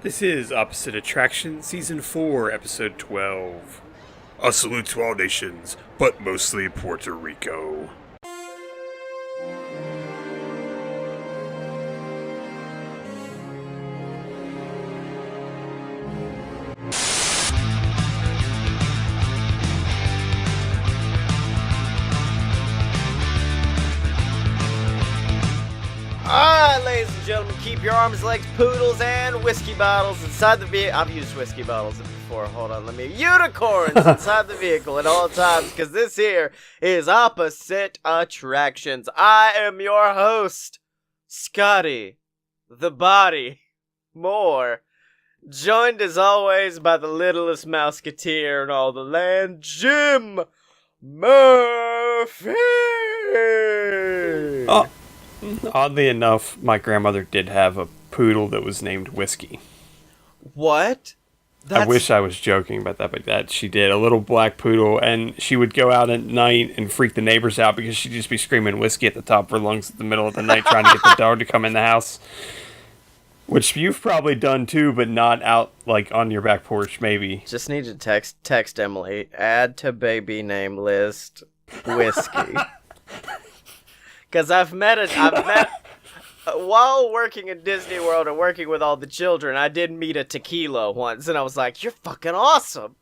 This is Opposite Attraction, Season 4, Episode 12. A salute to all nations, but mostly Puerto Rico. Alright, ladies and gentlemen, keep your arms, legs, poodles, and whiskey bottles inside the vehicle. I've used whiskey bottles before. Hold on, let me. Unicorns inside the vehicle at all times, because this here is Opposite Attractions. I am your host, Scottye, the body, more. Joined as always by the littlest mouseketeer in all the land, Jim Murphy. Oh. Oddly enough, my grandmother did have a poodle that was named Whiskey. What? I wish I was joking about that, but that she did. A little black poodle, and she would go out at night and freak the neighbors out because she'd just be screaming whiskey at the top of her lungs at the middle of the night trying to get the dog to come in the house. Which you've probably done too, but not out like on your back porch, maybe. Just need to text Emily. Add to baby name list whiskey. Because I've met while working in Disney World and working with all the children, I did meet a tequila once, and I was like, "You're fucking awesome.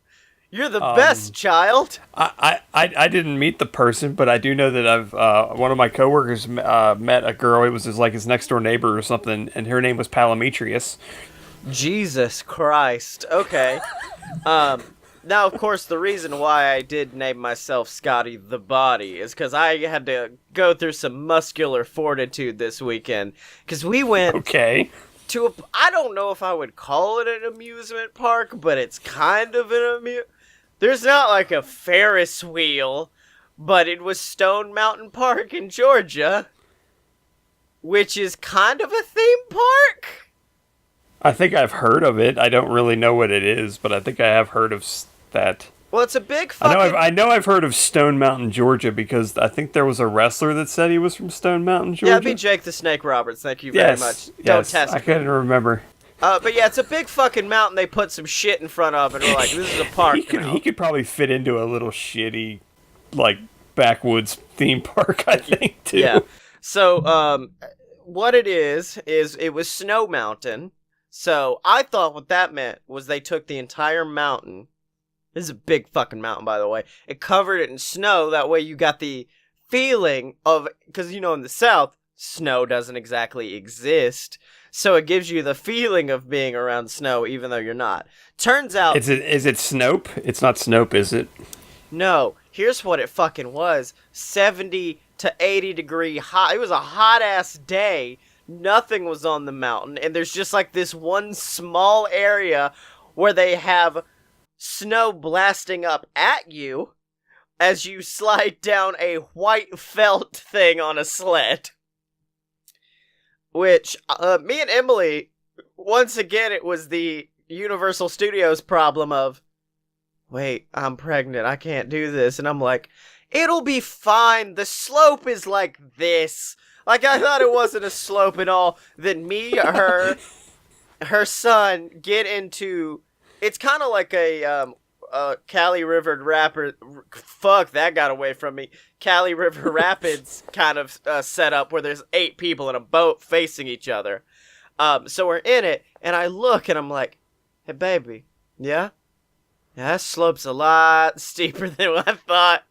You're the best, child." I didn't meet the person, but I do know that I've one of my coworkers met a girl. It was his next door neighbor or something, and her name was Palometrius. Jesus Christ. Okay. Now, of course, the reason why I did name myself Scottye the Body is because I had to go through some muscular fortitude this weekend. Because we went to I don't know if I would call it an amusement park, but it's kind of an There's not like a Ferris wheel, but it was Stone Mountain Park in Georgia, which is kind of a theme park. I think I've heard of it. I don't really know what it is, but I think I have heard of that. Well, it's a big fucking... I know I've heard of Stone Mountain, Georgia, because I think there was a wrestler that said he was from Stone Mountain, Georgia. Yeah, it'd be Jake the Snake Roberts. Thank you very much. Don't test me. I couldn't remember. But yeah, it's a big fucking mountain they put some shit in front of, and we're like, this is a park. He could probably fit into a little shitty, like, backwoods theme park, I think, too. Yeah. So, what it is it was Snow Mountain. So, I thought what that meant was they took the entire mountain. This is a big fucking mountain, by the way. It covered it in snow. That way you got the feeling of... Because, in the South, snow doesn't exactly exist. So it gives you the feeling of being around snow, even though you're not. Turns out... Is it Snope? It's not Snope, is it? No. Here's what it fucking was. 70 to 80 degree hot. It was a hot-ass day. Nothing was on the mountain. And there's just like this one small area where they have... snow blasting up at you as you slide down a white felt thing on a sled. Which, me and Emily, once again, it was the Universal Studios problem of, wait, I'm pregnant, I can't do this. And I'm like, it'll be fine, the slope is like this. Like, I thought it wasn't a slope at all. Then me, her son get into... It's kind of like a Cali River Rapids. Fuck, that got away from me. Cali River Rapids kind of setup where there's 8 people in a boat facing each other. So we're in it, and I look, and I'm like, "Hey, baby, yeah, that slope's a lot steeper than what I thought."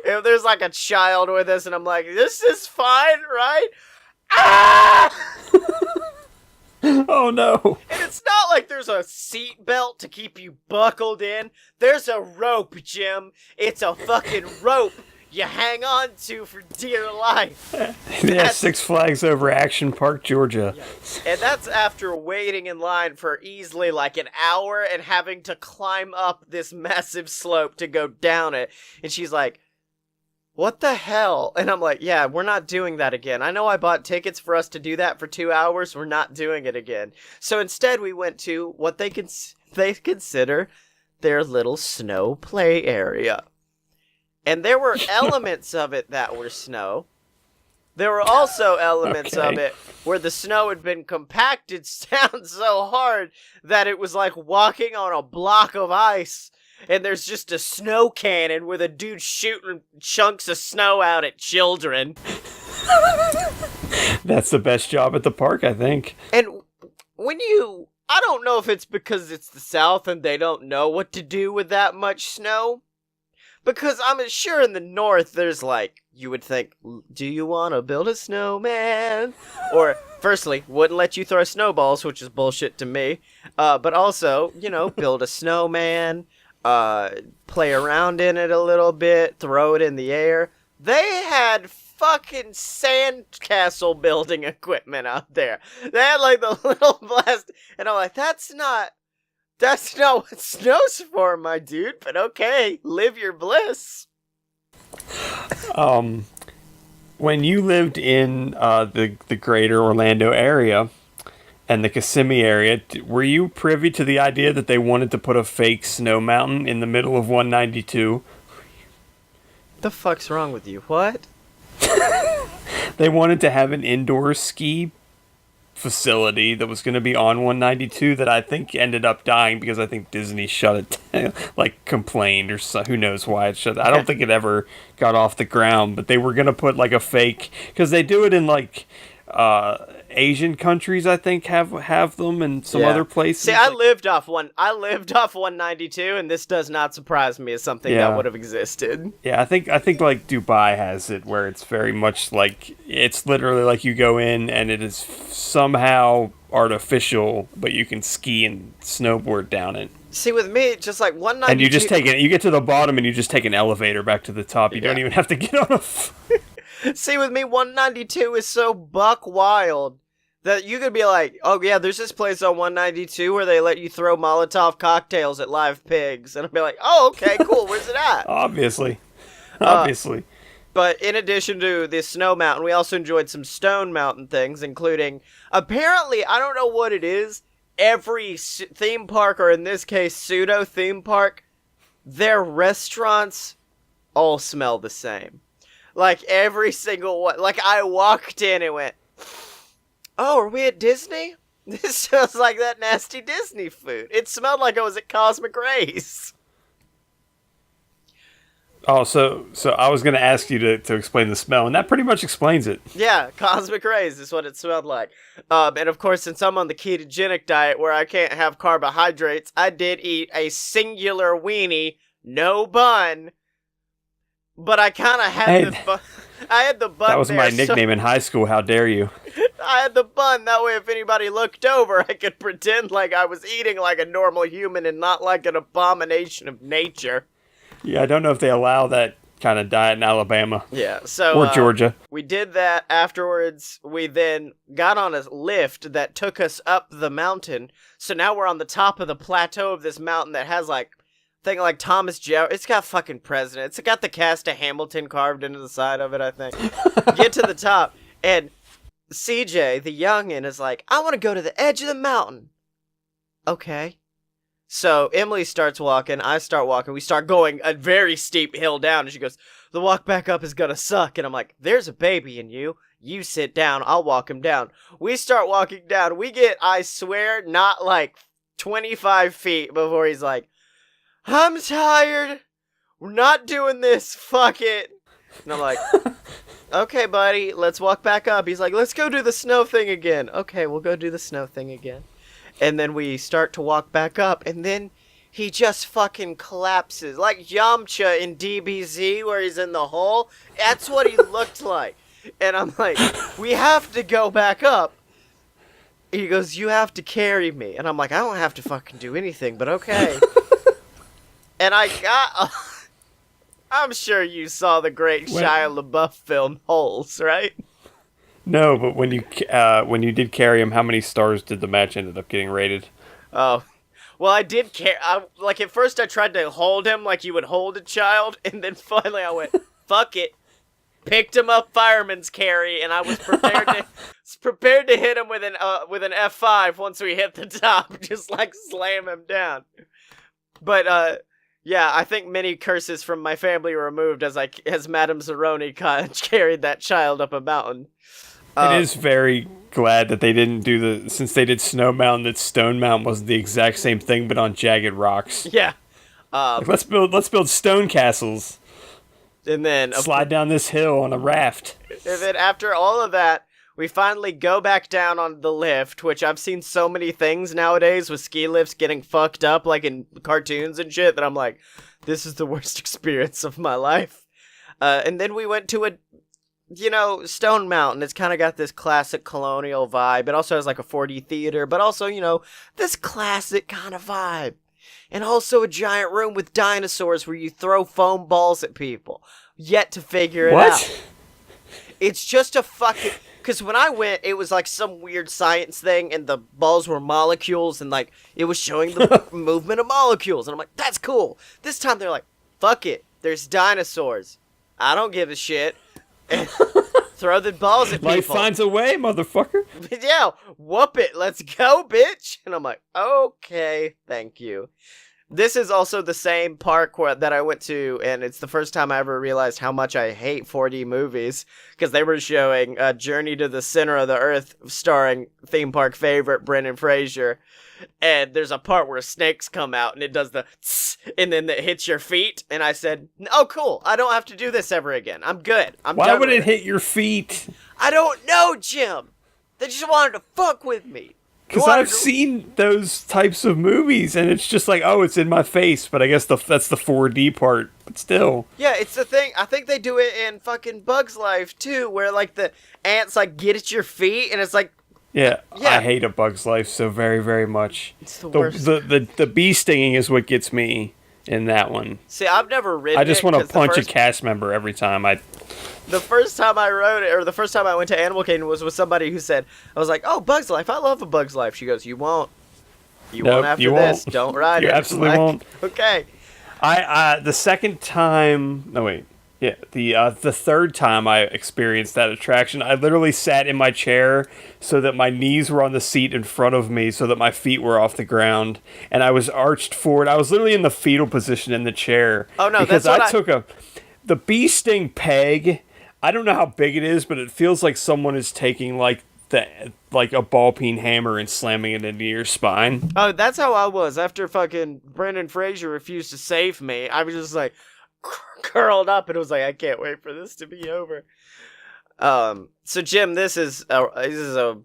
If there's like a child with us, and I'm like, "This is fine, right?" Ah! Oh no. And it's not like there's a seat belt to keep you buckled in. There's a rope, Jim. It's a fucking rope you hang on to for dear life. Yeah, Six Flags Over Action Park, Georgia. Yeah. And that's after waiting in line for easily like an hour and having to climb up this massive slope to go down it. And she's like, "What the hell?" And I'm like, "Yeah, we're not doing that again. I know I bought tickets for us to do that for 2 hours. We're not doing it again." So instead we went to what they consider their little snow play area. And there were elements of it that were snow. There were also elements of Okay. it where the snow had been compacted down so hard that it was like walking on a block of ice, and there's just a snow cannon with a dude shooting chunks of snow out at children. That's the best job at the park, I think. And I don't know if it's because it's the South and they don't know what to do with that much snow. Because I'm sure in the North there's like, you would think, do you want to build a snowman? Or, firstly, wouldn't let you throw snowballs, which is bullshit to me. But also, build a snowman, play around in it a little bit, throw it in the air. They had fucking sandcastle building equipment out there. They had like the little blast, and I'm like, that's not what snow's for, my dude, but okay, live your bliss. When you lived in the greater Orlando area and the Kissimmee area, were you privy to the idea that they wanted to put a fake snow mountain in the middle of 192? The fuck's wrong with you? What? They wanted to have an indoor ski facility that was going to be on 192 that I think ended up dying because I think Disney shut it down, like complained or so, who knows why it shut. I don't think it ever got off the ground, but they were going to put like a fake, because they do it in like Asian countries, I think have them, and some other places. See, I lived off 192, and this does not surprise me as something that would have existed. Yeah, I think like Dubai has it, where it's very much like, it's literally like you go in and it is somehow artificial, but you can ski and snowboard down it. See, with me, just like 192, and you just you get to the bottom and you just take an elevator back to the top. You don't even have to get on a. See, with me, 192 is so buck wild that you could be like, oh yeah, there's this place on 192 where they let you throw Molotov cocktails at live pigs. And I'd be like, oh, okay, cool, where's it at? Obviously. But in addition to the snow mountain, we also enjoyed some stone mountain things, including, apparently, I don't know what it is, every theme park, or in this case, pseudo theme park, their restaurants all smell the same. Like, every single one. Like, I walked in and went, oh, are we at Disney? This smells like that nasty Disney food. It smelled like I was at Cosmic Rays. Oh, so I was going to ask you to explain the smell, and that pretty much explains it. Yeah, Cosmic Rays is what it smelled like. And of course, since I'm on the ketogenic diet where I can't have carbohydrates, I did eat a singular weenie, no bun. But I kind of had I had the bun. That was my nickname in high school. How dare you? I had the bun. That way, if anybody looked over, I could pretend like I was eating like a normal human and not like an abomination of nature. Yeah, I don't know if they allow that kind of diet in Alabama. Yeah, so... Or Georgia. We did that. Afterwards, we then got on a lift that took us up the mountain. So now we're on the top of the plateau of this mountain that has like... thing like Thomas Jefferson. It's got fucking presidents. It's got the cast of Hamilton carved into the side of it, I think. Get to the top, and CJ, the youngin', is like, I want to go to the edge of the mountain. Okay. So Emily starts walking. I start walking. We start going a very steep hill down, and she goes, the walk back up is gonna suck. And I'm like, there's a baby in you. You sit down. I'll walk him down. We start walking down. We get, I swear, not like 25 feet before he's like, I'm tired. We're not doing this. Fuck it. And I'm like, okay, buddy, let's walk back up. He's like, let's go do the snow thing again. Okay, we'll go do the snow thing again. And then we start to walk back up, and then he just fucking collapses. Like Yamcha in DBZ where he's in the hole. That's what he looked like. And I'm like, we have to go back up. He goes, you have to carry me. And I'm like, I don't have to fucking do anything, but okay. And I got... I'm sure you saw the great Shia LaBeouf film Holes, right? No, but when you did carry him, how many stars did the match ended up getting rated? Oh, well, I did like at first I tried to hold him like you would hold a child, and then finally I went, fuck it, picked him up fireman's carry, and I was prepared to hit him with an F5 once we hit the top, just like slam him down. But Yeah, I think many curses from my family were removed as Madame Zeroni carried that child up a mountain. It is very glad that they didn't since they did Snow Mountain, that Stone Mountain wasn't the exact same thing, but on jagged rocks. Yeah. Like, let's build stone castles. And then slide down this hill on a raft. And then after all of that, we finally go back down on the lift, which I've seen so many things nowadays with ski lifts getting fucked up, like in cartoons and shit, that I'm like, this is the worst experience of my life. And then we went to Stone Mountain. It's kind of got this classic colonial vibe. It also has like a 4D theater, but also, this classic kind of vibe. And also a giant room with dinosaurs where you throw foam balls at people. Yet to figure it out. It's just a fucking... Because when I went, it was like some weird science thing, and the balls were molecules, and like it was showing the movement of molecules. And I'm like, that's cool. This time they're like, fuck it. There's dinosaurs. I don't give a shit. And throw the balls at people. Life finds a way, motherfucker. Yeah, whoop it. Let's go, bitch. And I'm like, okay, thank you. This is also the same park that I went to, and it's the first time I ever realized how much I hate 4D movies, because they were showing Journey to the Center of the Earth, starring theme park favorite Brendan Fraser, and there's a part where snakes come out, and it does the tss, and then it hits your feet, and I said, oh, cool, I don't have to do this ever again. I'm good. Why would it hit your feet? I don't know, Jim. They just wanted to fuck with me. Because I've seen those types of movies, and it's just like, oh, it's in my face, but I guess that's the 4D part, but still. Yeah, it's the thing. I think they do it in fucking Bug's Life, too, where, like, the ants, like, get at your feet, and it's like... Yeah, I hate A Bug's Life so very, very much. It's the worst. The bee stinging is what gets me in that one. See, I've never ridden I just want to punch a cast member every time The first time I rode it, or the first time I went to Animal Kingdom, was with somebody who said, I was like, oh, Bug's Life, I love A Bug's Life. She goes, you won't. You won't after this. Don't ride it. You absolutely won't. Okay. The second time... No, wait. Yeah, the third time I experienced that attraction, I literally sat in my chair so that my knees were on the seat in front of me so that my feet were off the ground, and I was arched forward. I was literally in the fetal position in the chair. Oh, no, because I took the bee sting peg. I don't know how big it is, but it feels like someone is taking like a ball peen hammer and slamming it into your spine. Oh, that's how I was after fucking Brendan Fraser refused to save me. I was just like curled up and was like, I can't wait for this to be over. So Jim, this is a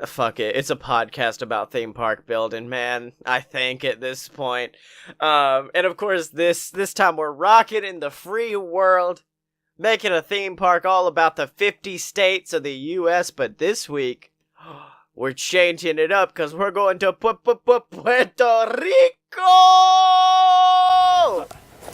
fuck it. It's a podcast about theme park building, man. I think at this point, and of course this time we're rocking in the free world. Making a theme park all about the 50 states of the U.S., but this week, we're changing it up because we're going to Puerto Rico!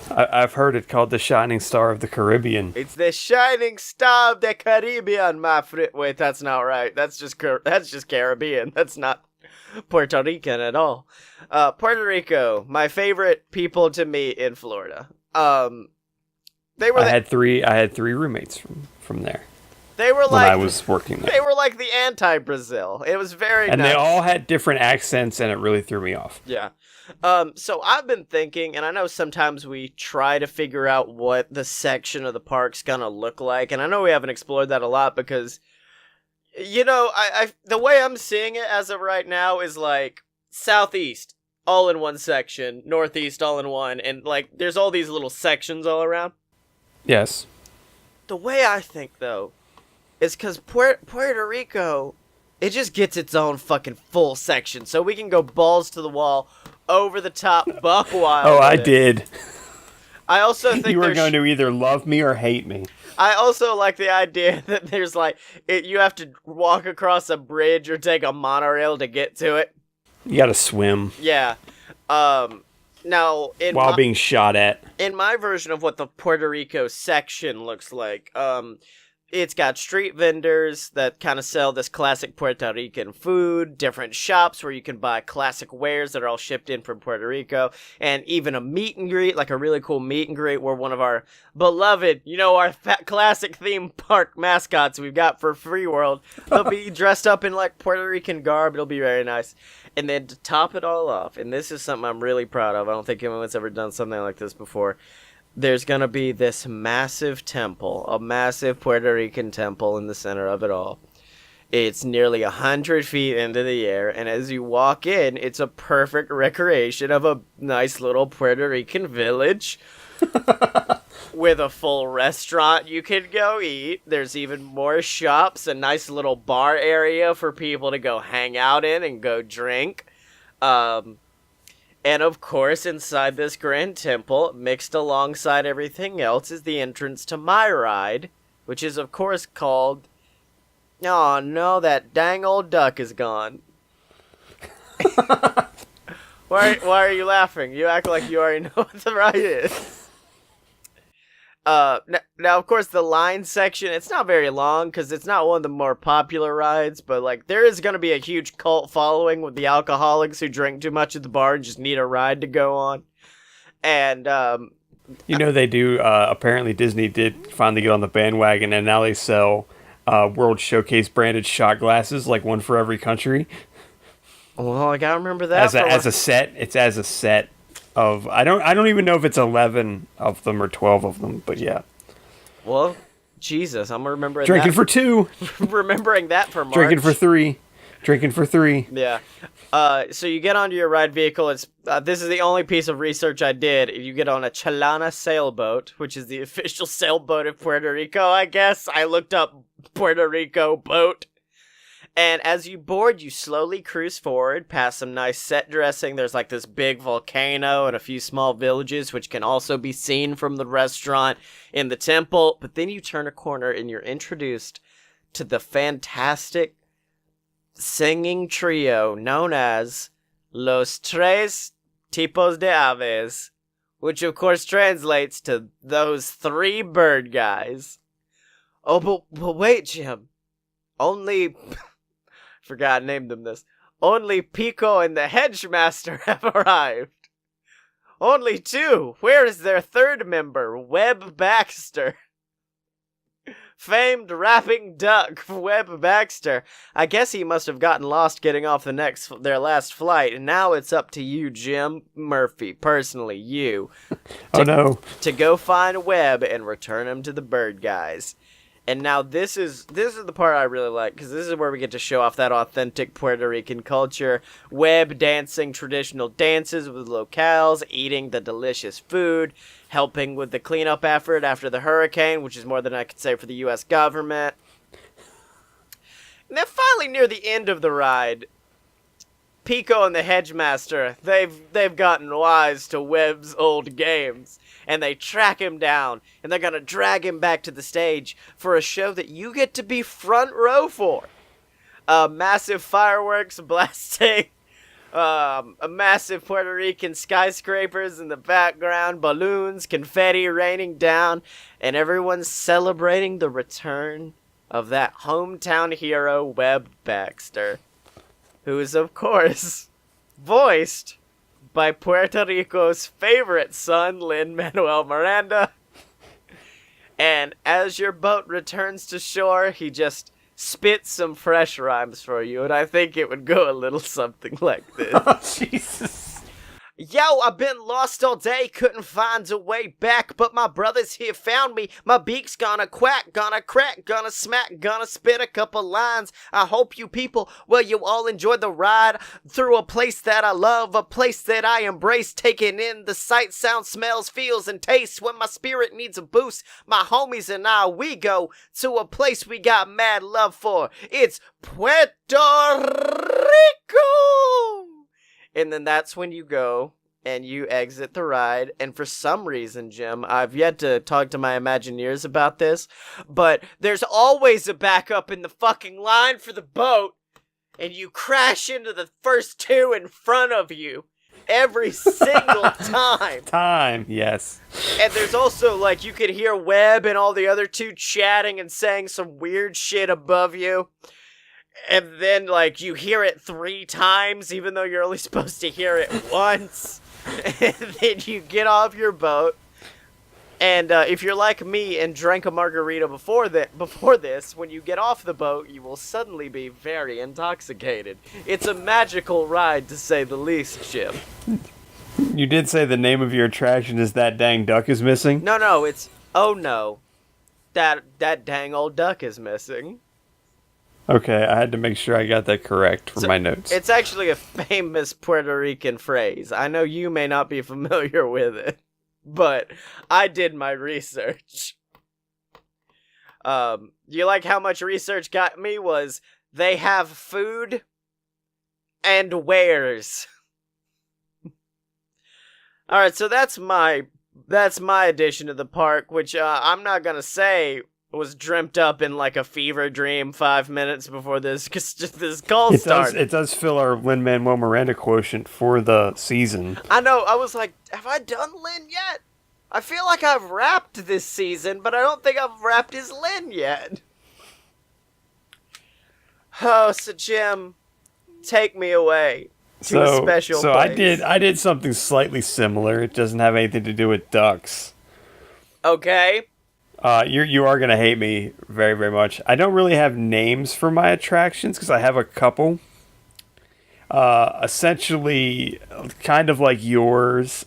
I've heard it called the Shining Star of the Caribbean. It's the Shining Star of the Caribbean, my friend. Wait, that's not right. That's just Caribbean. That's not Puerto Rican at all. Puerto Rico, my favorite people to meet in Florida. I had three roommates from there. They were when I was working there. They were like the anti-Brazil. It was very and nice. They all had different accents, and it really threw me off. Yeah. So I've been thinking, and I know sometimes we try to figure out what the section of the park's gonna look like, and I know we haven't explored that a lot because, I the way I'm seeing it as of right now is like southeast all in one section, northeast all in one, and like there's all these little sections all around. Yes. The way I think, though, is because Puerto Rico, it just gets its own fucking full section, so we can go balls to the wall, over the top, buck wild. Oh, I did. I also think you were going to either love me or hate me. I also like the idea that there's you have to walk across a bridge or take a monorail to get to it. You got to swim. Yeah. Now, being shot at. In my version of what the Puerto Rico section looks like, It's got street vendors that kind of sell this classic Puerto Rican food, different shops where you can buy classic wares that are all shipped in from Puerto Rico, and even a meet and greet, like a really cool meet and greet where one of our beloved, our classic theme park mascots we've got for FreeWorld, they'll be dressed up in like Puerto Rican garb. It'll be very nice. And then to top it all off, and this is something I'm really proud of, I don't think anyone's ever done something like this before. There's going to be this massive temple, a massive Puerto Rican temple in the center of it all. It's nearly 100 feet into the air, and as you walk in, it's a perfect recreation of a nice little Puerto Rican village with a full restaurant you can go eat. There's even more shops, a nice little bar area for people to go hang out in and go drink. And of course, inside this grand temple, mixed alongside everything else, is the entrance to my ride, which is of course called... Oh no, that dang old duck is gone. Why are you laughing? You act like you already know what the ride is. Now, of course, the line section, it's not very long because it's not one of the more popular rides, but, like, there is going to be a huge cult following with the alcoholics who drink too much at the bar and just need a ride to go on. And, they do, apparently Disney did finally get on the bandwagon, and now they sell World Showcase branded shot glasses, like one for every country. Well, I gotta remember that. As a set. It's as a set. I don't even know if it's 11 of them or 12 of them, but yeah. Well, Jesus, I'm remembering Drinking that. for 2. Remembering that for March. Drinking for 3. Drinking for 3. Yeah. So you get onto your ride vehicle. It's this is the only piece of research I did. You get on a Chalana sailboat, which is the official sailboat of Puerto Rico, I guess. I looked up Puerto Rico boat. And as you board, you slowly cruise forward past some nice set dressing. There's like this big volcano and a few small villages, which can also be seen from the restaurant in the temple. But then you turn a corner and you're introduced to the fantastic singing trio known as Los Tres Tipos de Aves, which of course translates to those 3 bird guys. Oh, but wait, Jim. Only... Forgot I named them this. Only Pico and the Hedgemaster have arrived. Only 2. Where is their 3rd member, Web Baxter? Famed rapping duck, Web Baxter. I guess he must have gotten lost getting off their last flight, and now it's up to you, Jim Murphy, personally, you. To go find Web and return him to the bird guys. And now this is the part I really like, because this is where we get to show off that authentic Puerto Rican culture. Web dancing traditional dances with locals, eating the delicious food, helping with the cleanup effort after the hurricane, which is more than I could say for the U.S. government. And then finally, near the end of the ride, Pico and the Hedgemaster, they've gotten wise to Webb's old games. And they track him down, and they're gonna drag him back to the stage for a show that you get to be front row for. Massive fireworks blasting, a massive Puerto Rican skyscrapers in the background, balloons, confetti raining down, and everyone's celebrating the return of that hometown hero, Web Baxter, who is, of course, voiced by Puerto Rico's favorite son, Lin-Manuel Miranda. And as your boat returns to shore, he just spits some fresh rhymes for you, and I think it would go a little something like this. Oh, Jesus. Yo, I've been lost all day, couldn't find a way back, but my brothers here found me. My beak's gonna quack, gonna crack, gonna smack, gonna spit a couple lines. I hope you people, well, you all enjoy the ride through a place that I love, a place that I embrace, taking in the sights, sounds, smells, feels, and tastes. When my spirit needs a boost, my homies and I, we go to a place we got mad love for. It's Puerto Rico! And then that's when you go and you exit the ride. And for some reason, Jim, I've yet to talk to my Imagineers about this, but there's always a backup in the fucking line for the boat, and you crash into the first 2 in front of you. every single time. Yes. And there's also, like, you could hear Webb and all the other two chatting and saying some weird shit above you. And then, like, you hear it 3 times, even though you're only supposed to hear it once. And then you get off your boat. And if you're like me and drank a margarita before this, when you get off the boat, you will suddenly be very intoxicated. It's a magical ride, to say the least, Jim. You did say the name of your attraction is That Dang Duck is Missing? No, it's, oh no, that dang old duck is missing. Okay, I had to make sure I got that correct for my notes. It's actually a famous Puerto Rican phrase. I know you may not be familiar with it, but I did my research. You like how much research got me was they have food and wares. All right, so that's my addition to the park, which I'm not gonna say was dreamt up in like a fever dream 5 minutes before this call started. It does fill our Lin-Manuel Miranda quotient for the season. I know. I was like, have I done Lin yet? I feel like I've rapped this season, but I don't think I've rapped his Lin yet. Oh, so Jim, take me away to a special place. I did something slightly similar. It doesn't have anything to do with ducks. Okay. You are gonna hate me very, very much. I don't really have names for my attractions because I have a couple. Essentially, kind of like yours.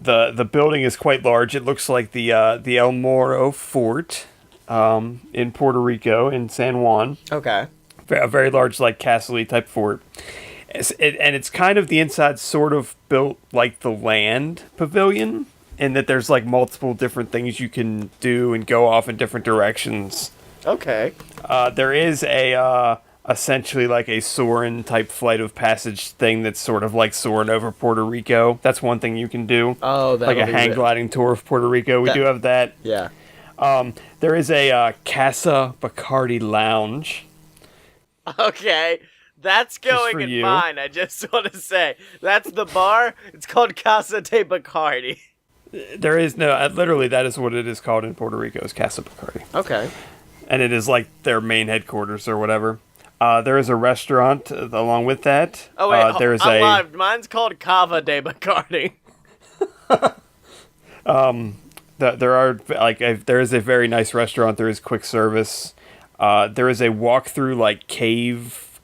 The building is quite large. It looks like the El Morro Fort in Puerto Rico in San Juan. Okay. A very large, like, castle-y type fort. And it's kind of the inside sort of built like the land pavilion, in that there's like multiple different things you can do and go off in different directions. Okay. There is a essentially like a soaring type flight of passage thing that's sort of like soaring over Puerto Rico. That's one thing you can do. Oh, that's like a hang gliding tour of Puerto Rico. We do have that. Yeah. There is a Casa Bacardi lounge. Okay. That's going in mine, I just want to say. That's the bar. It's called Casa de Bacardi. There is no, literally that is what it is called in Puerto Rico, is Casa Bacardi. Okay. And it is like their main headquarters or whatever. There is a restaurant along with that. Oh wait, I'm live. Mine's called Cava de Bacardi. There is a very nice restaurant. There is quick service. There is a walkthrough like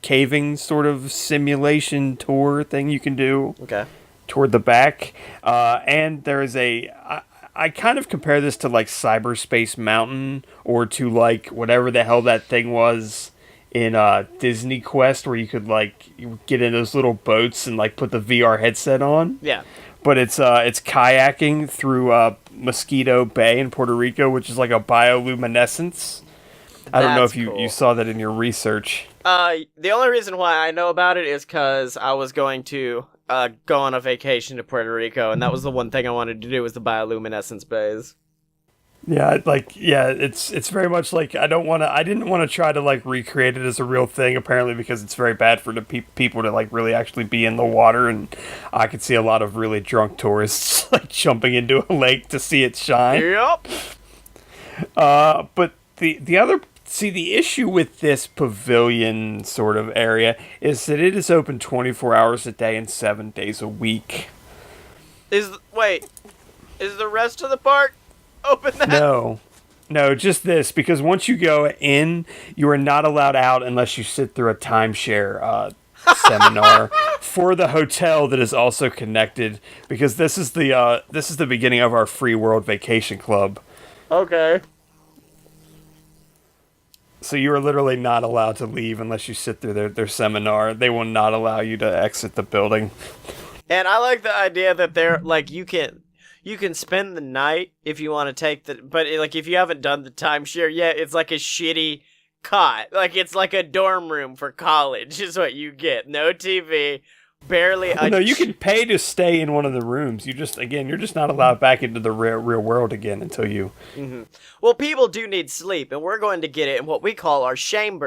caving sort of simulation tour thing you can do. Okay. Toward the back, and there is I kind of compare this to like Cyberspace Mountain, or to like whatever the hell that thing was in Disney Quest, where you could like get in those little boats and like put the VR headset on. Yeah. But it's kayaking through Mosquito Bay in Puerto Rico, which is like a bioluminescence. I don't know if you saw that in your research. The only reason why I know about it is because I was going to go on a vacation to Puerto Rico, and that was the one thing I wanted to do, was the bioluminescence bays. Yeah, it's very much like I didn't want to try to like recreate it as a real thing, apparently, because it's very bad for the people to like really actually be in the water, and I could see a lot of really drunk tourists like jumping into a lake to see it shine. Yep. But the issue with this pavilion sort of area is that it is open 24 hours a day and 7 days a week. Is the rest of the park open then? No, just this, because once you go in, you are not allowed out unless you sit through a timeshare seminar for the hotel that is also connected, because this is the beginning of our FreeWorld Vacation Club. Okay. So you are literally not allowed to leave unless you sit through their seminar. They will not allow you to exit the building. And I like the idea that they're like, you can spend the night if you want to take but like if you haven't done the timeshare yet, it's like a shitty cot. Like it's like a dorm room for college is what you get. No TV, barely. Well, no, you can pay to stay in one of the rooms. You're just not allowed back into the real world again until you. Mm-hmm. Well, people do need sleep, and we're going to get it in what we call our shame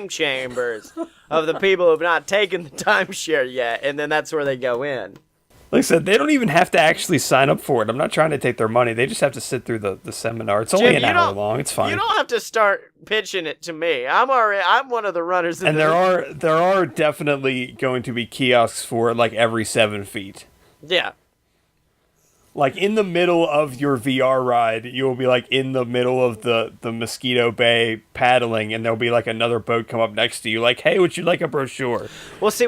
chambers of the people who have not taken the timeshare yet, and then that's where they go in. Like I said, they don't even have to actually sign up for it. I'm not trying to take their money. They just have to sit through the seminar. It's only an hour long. It's fine. You don't have to start pitching it to me. I'm one of the runners. And there are definitely going to be kiosks for like every 7 feet. Yeah. Like in the middle of your VR ride, you'll be like in the middle of the Mosquito Bay paddling, and there'll be like another boat come up next to you, like, "Hey, would you like a brochure?" Well, see,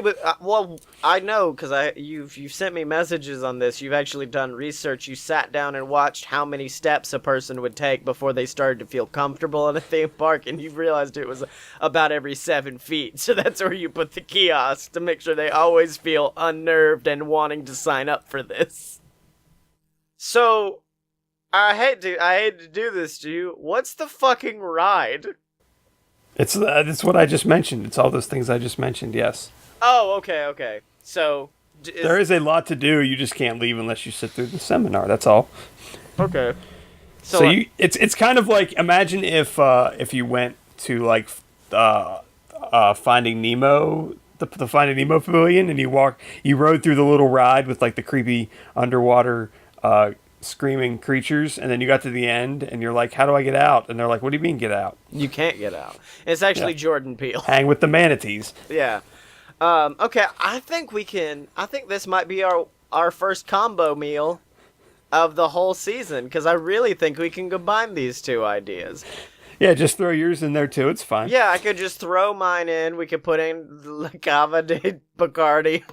I know because you've sent me messages on this. You've actually done research. You sat down and watched how many steps a person would take before they started to feel comfortable in a theme park, and you realized it was about every 7 feet. So that's where you put the kiosk to make sure they always feel unnerved and wanting to sign up for this. So, I hate to do this to you. What's the fucking ride? It's what I just mentioned. It's all those things I just mentioned. Yes. Oh, okay. So, there is a lot to do. You just can't leave unless you sit through the seminar. That's all. Okay. So it's kind of like, imagine if you went to like Finding Nemo. The Finding Nemo pavilion, and you rode through the little ride with like the creepy underwater screaming creatures, and then you got to the end, and you're like, "How do I get out?" And they're like, "What do you mean get out? You can't get out." It's actually Jordan Peele. Hang with the manatees. Yeah. Okay. I think this might be our first combo meal of the whole season, because I really think we can combine these two ideas. Yeah, just throw yours in there too. It's fine. Yeah, I could just throw mine in. We could put in La Cava de Bacardi.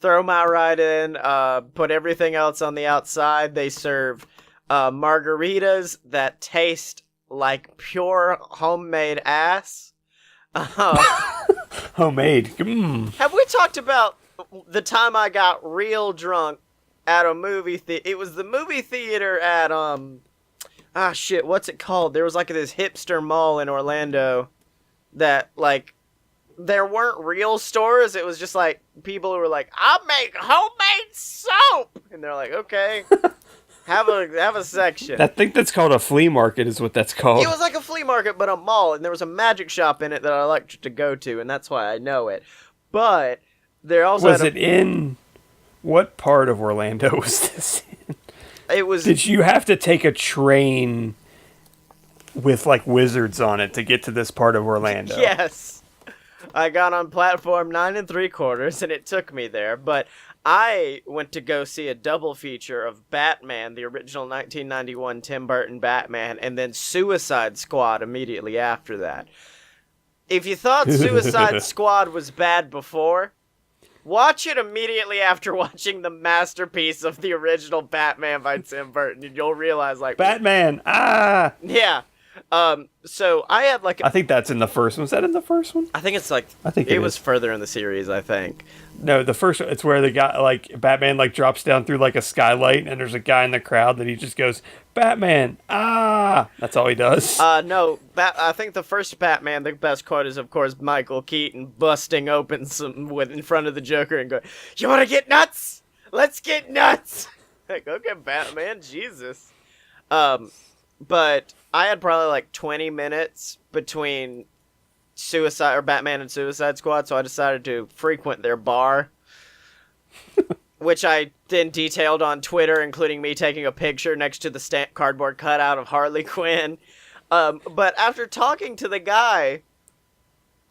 Throw my ride in, put everything else on the outside. They serve margaritas that taste like pure homemade ass. Homemade. Have we talked about the time I got real drunk at a movie theater? It was the movie theater at, what's it called? There was like this hipster mall in Orlando that, like, there weren't real stores. It was just like people who were like, "I make homemade soap," and they're like, "Okay, have a section." I think that's called a flea market. Is what that's called. It was like a flea market, but a mall, and there was a magic shop in it that I liked to go to, and that's why I know it. But there also was it in what part of Orlando was this in? It was. Did you have to take a train with like wizards on it to get to this part of Orlando? Yes. I got on platform 9 3/4, and it took me there. But I went to go see a double feature of Batman, the original 1991 Tim Burton Batman, and then Suicide Squad immediately after that. If you thought Suicide Squad was bad before, watch it immediately after watching the masterpiece of the original Batman by Tim Burton, and you'll realize, like... Batman! Yeah. So I had like... I think that's in the first one. Was that in the first one? I think it's like... I think it was further in the series, I think. No, the first one, it's where the guy, like, Batman, like, drops down through, like, a skylight, and there's a guy in the crowd that he just goes, "Batman, ah!" That's all he does. No, I think the first Batman, the best quote is, of course, Michael Keaton busting open in front of the Joker and going, "You want to get nuts? Let's get nuts!" Like, okay, Batman, Jesus. But I had probably like 20 minutes between Batman and Suicide Squad, so I decided to frequent their bar, which I then detailed on Twitter, including me taking a picture next to the cardboard cutout of Harley Quinn. But after talking to the guy,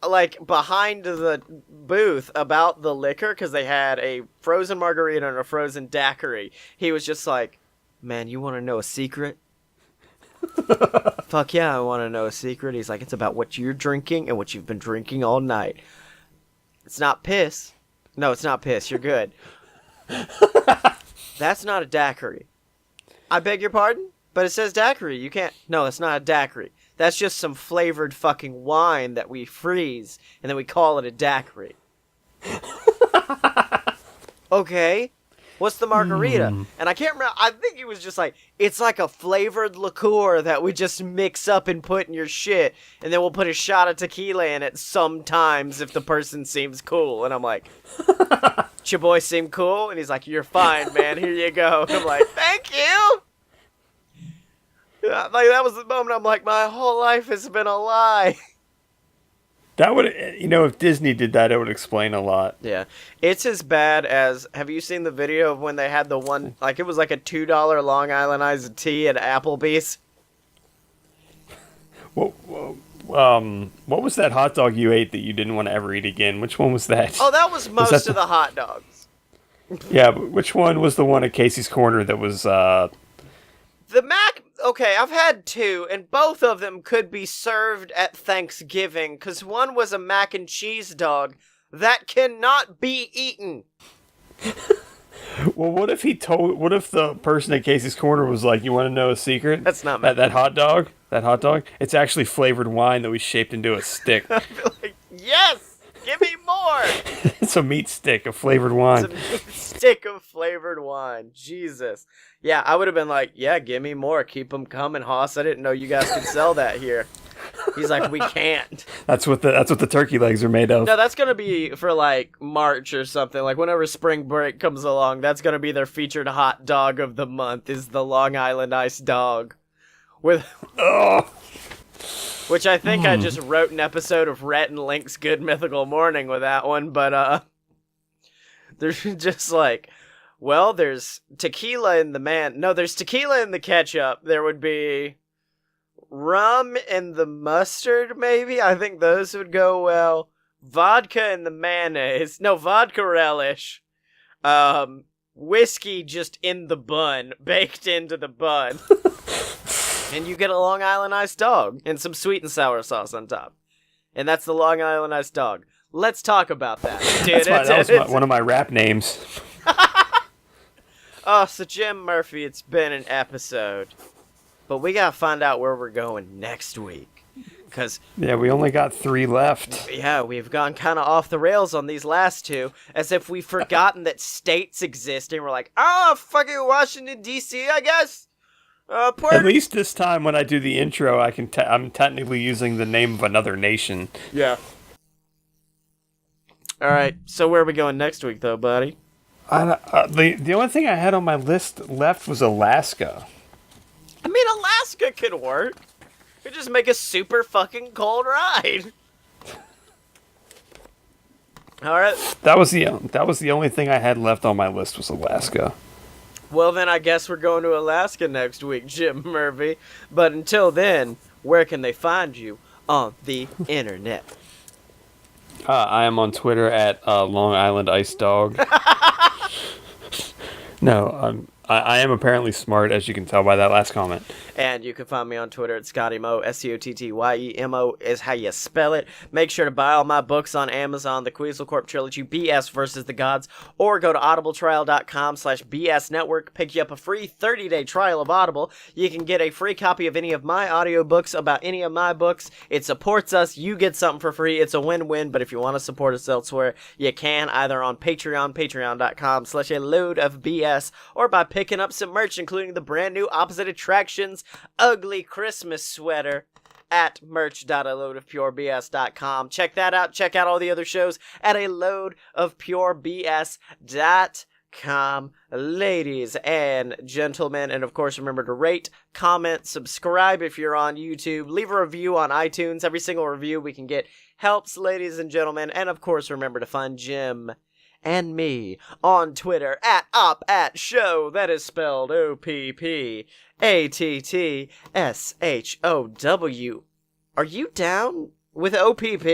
like, behind the booth about the liquor, because they had a frozen margarita and a frozen daiquiri, he was just like, "Man, you want to know a secret?" "Fuck yeah, I want to know a secret." He's like, "It's about what you're drinking and what you've been drinking all night. It's not piss. No, it's not piss. You're good." "That's not a daiquiri." "I beg your pardon? But it says daiquiri. You can't..." "No, it's not a daiquiri. That's just some flavored fucking wine that we freeze, and then we call it a daiquiri." Okay. What's the margarita? And I can't remember. I think he was just like, it's like a flavored liqueur that we just mix up and put in your shit. And then we'll put a shot of tequila in it sometimes if the person seems cool. And I'm like, your boy seem cool? And he's like, you're fine, man. Here you go. And I'm like, thank you. Like, that was the moment I'm like, my whole life has been a lie. That would, if Disney did that, it would explain a lot. Yeah. It's as bad as, have you seen the video of when they had the one, like, it was like a $2 Long Island iced tea at Applebee's? What was that hot dog you ate that you didn't want to ever eat again? Which one was that? Oh, that was most of the hot dogs. Yeah, but which one was the one at Casey's Corner that was, The mac, okay, I've had two, and both of them could be served at Thanksgiving, because one was a mac and cheese dog that cannot be eaten. Well, what if the person at Casey's Corner was like, you want to know a secret? That's not that hot dog, it's actually flavored wine that we shaped into a stick. I'd be like, yes, give me more. It's a meat stick of flavored wine. It's a meat stick of flavored wine. Jesus. Yeah, I would have been like, yeah, give me more. Keep them coming, Hoss. I didn't know you guys could sell that here. He's like, we can't. That's what the turkey legs are made of. No, that's going to be for like March or something. Like whenever spring break comes along, that's going to be their featured hot dog of the month is the Long Island iced dog. Which I think I just wrote an episode of Rhett and Link's Good Mythical Morning with that one, but there's just like, well, there's tequila in there's tequila in the ketchup. There would be rum and the mustard, maybe? I think those would go well. Vodka and the mayonnaise. No, vodka relish. Whiskey just in the bun, baked into the bun. And you get a Long Island iced dog and some sweet and sour sauce on top. And that's the Long Island iced dog. Let's talk about that. That was one of my rap names. Oh, so Jim Murphy, it's been an episode. But we gotta find out where we're going next week. Yeah, we only got 3 left. Yeah, we've gone kind of off the rails on these last 2, as if we've forgotten that states exist, and we're like, fucking Washington, D.C., I guess? At least this time when I do the intro, I'm technically using the name of another nation. Yeah. Alright, so where are we going next week, though, buddy? The only thing I had on my list left was Alaska. I mean, Alaska could work. Could just make a super fucking cold ride. All right. That was the only thing I had left on my list was Alaska. Well, then I guess we're going to Alaska next week, Jim Murphy. But until then, where can they find you on the internet? I am on Twitter at Long Island Ice Dog. No, I am apparently smart, as you can tell by that last comment. And you can find me on Twitter at ScottyMo, SCOTTYEMO is how you spell it. Make sure to buy all my books on Amazon, the Queasel Corp Trilogy, BS versus the Gods, or go to audibletrial.com/BS Network. Pick you up a free 30-day trial of Audible. You can get a free copy of any of my audiobooks about any of my books. It supports us. You get something for free. It's a win-win, but if you want to support us elsewhere, you can either on Patreon, patreon.com/a-load-of-BS, or by picking up some merch, including the brand new Opposite Attractions ugly Christmas sweater at merch.aloadofpurebs.com. Check that out. Check out all the other shows at aloadofpurebs.com. Ladies and gentlemen, and of course remember to rate, comment, subscribe if you're on YouTube, leave a review on iTunes. Every single review we can get helps, ladies and gentlemen, and of course remember to find Jim and me on Twitter at OpAtShow. That is spelled OPPATTSHOW. Are you down with OPP?